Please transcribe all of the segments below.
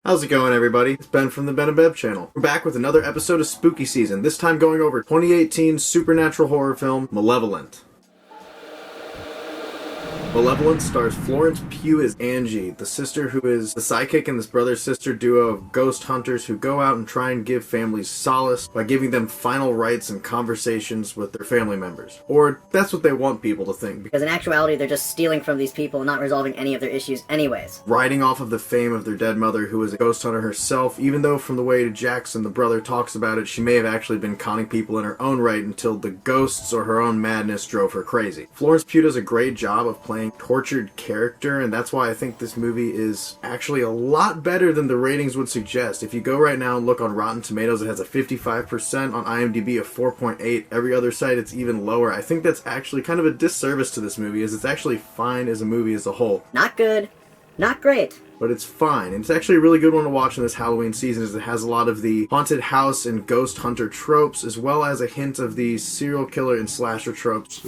How's it going, everybody? It's Ben from the Ben and Bev channel. We're back with another episode of Spooky Season, this time going over 2018 supernatural horror film, Malevolent. Malevolent stars Florence Pugh as Angie, the sister who is the sidekick in this brother-sister duo of ghost hunters who go out and try and give families solace by giving them final rites and conversations with their family members. Or that's what they want people to think. Because in actuality, they're just stealing from these people and not resolving any of their issues anyways. Riding off of the fame of their dead mother, who is a ghost hunter herself, even though from the way Jackson, the brother, talks about it, she may have actually been conning people in her own right until the ghosts or her own madness drove her crazy. Florence Pugh does a great job of playing tortured character, and that's why I think this movie is actually a lot better than the ratings would suggest. If you go right now and look on Rotten Tomatoes, it has a 55%, on IMDb a 4.8, every other site it's even lower. I think that's actually kind of a disservice to this movie, as it's actually fine as a movie as a whole. Not good, not great. But it's fine. And it's actually a really good one to watch in this Halloween season, as it has a lot of the haunted house and ghost hunter tropes, as well as a hint of the serial killer and slasher tropes.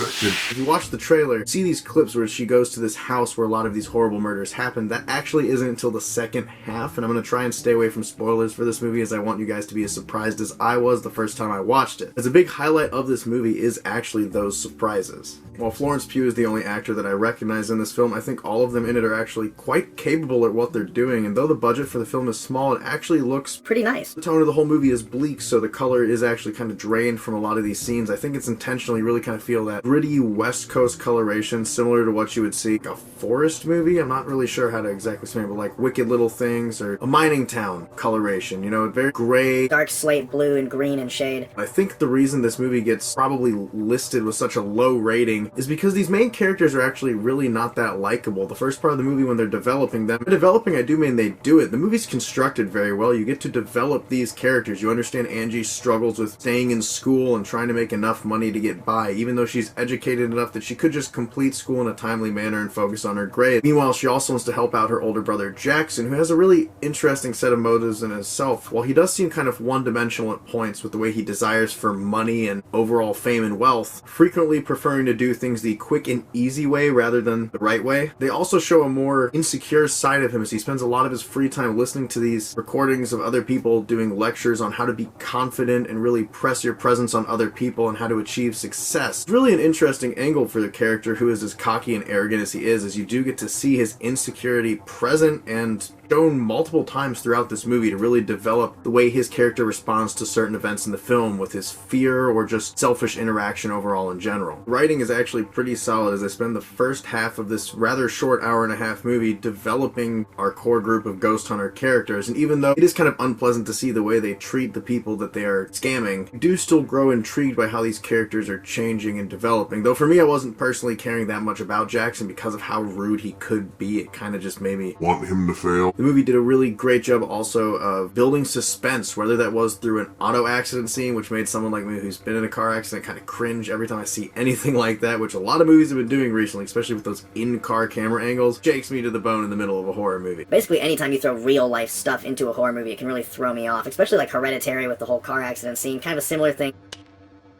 If you watch the trailer, see these clips where she goes to this house where a lot of these horrible murders happen. That actually isn't until the second half, and I'm going to try and stay away from spoilers for this movie, as I want you guys to be as surprised as I was the first time I watched it. As a big highlight of this movie is actually those surprises. While Florence Pugh is the only actor that I recognize in this film, I think all of them in it are actually quite capable at what they're doing, and though the budget for the film is small, it actually looks pretty nice. The tone of the whole movie is bleak, so the color is actually kind of drained from a lot of these scenes. I think it's intentionally really kind of feel that gritty West Coast coloration, similar to what you would see in a forest movie. I'm not really sure how to exactly explain it, but like Wicked Little Things or a mining town coloration, you know, very gray. Dark slate blue and green in shade. I think the reason this movie gets probably listed with such a low rating is because these main characters are actually really not that likable. The first part of the movie when they're developing them, by developing I do mean they do it. The movie's constructed very well. You get to develop these characters. You understand Angie's struggles with staying in school and trying to make enough money to get by, even though she's educated enough that she could just complete school in a timely manner and focus on her grade. Meanwhile, she also wants to help out her older brother Jackson, who has a really interesting set of motives in himself. While he does seem kind of one-dimensional at points with the way he desires for money and overall fame and wealth, frequently preferring to do things the quick and easy way rather than the right way, they also show a more insecure side of him, as he spends a lot of his free time listening to these recordings of other people doing lectures on how to be confident and really press your presence on other people and how to achieve success. It's really an interesting angle for the character who is as cocky and arrogant as he is, as you do get to see his insecurity present and shown multiple times throughout this movie to really develop the way his character responds to certain events in the film, with his fear or just selfish interaction overall in general. Writing is actually pretty solid, as I spend the first half of this rather short hour-and-a-half movie developing our core group of ghost hunter characters, and even though it is kind of unpleasant to see the way they treat the people that they are scamming, you do still grow intrigued by how these characters are changing and developing. Though for me, I wasn't personally caring that much about Jackson because of how rude he could be. It kind of just made me want him to fail. The movie did a really great job also of building suspense, whether that was through an auto accident scene, which made someone like me who's been in a car accident kind of cringe every time I see anything like that, which a lot of movies have been doing recently, especially with those in-car camera angles. Shakes me to the bone in the middle of a horror movie. Basically, anytime you throw real-life stuff into a horror movie, it can really throw me off, especially like Hereditary with the whole car accident scene, kind of a similar thing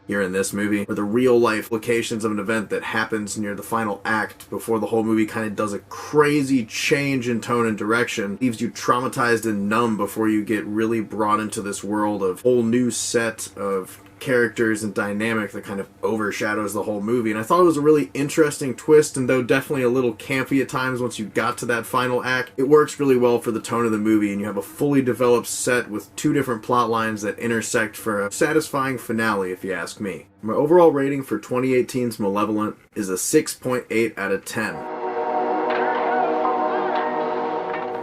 here in this movie, where the real life locations of an event that happens near the final act before the whole movie kind of does a crazy change in tone and direction, leaves you traumatized and numb before you get really brought into this world of whole new set of characters and dynamic that kind of overshadows the whole movie. And I thought it was a really interesting twist, and though definitely a little campy at times once you got to that final act, it works really well for the tone of the movie, and you have a fully developed set with two different plot lines that intersect for a satisfying finale, if you ask me. My overall rating for 2018's Malevolent is a 6.8 out of 10.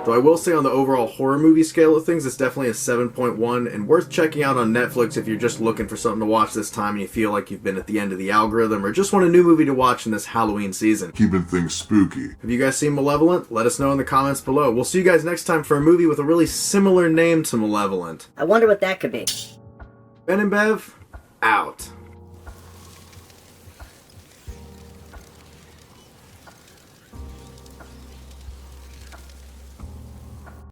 Though I will say on the overall horror movie scale of things, it's definitely a 7.1 and worth checking out on Netflix if you're just looking for something to watch this time and you feel like you've been at the end of the algorithm or just want a new movie to watch in this Halloween season. Keeping things spooky. Have you guys seen Malevolent? Let us know in the comments below. We'll see you guys next time for a movie with a really similar name to Malevolent. I wonder what that could be. Ben and Bev, out.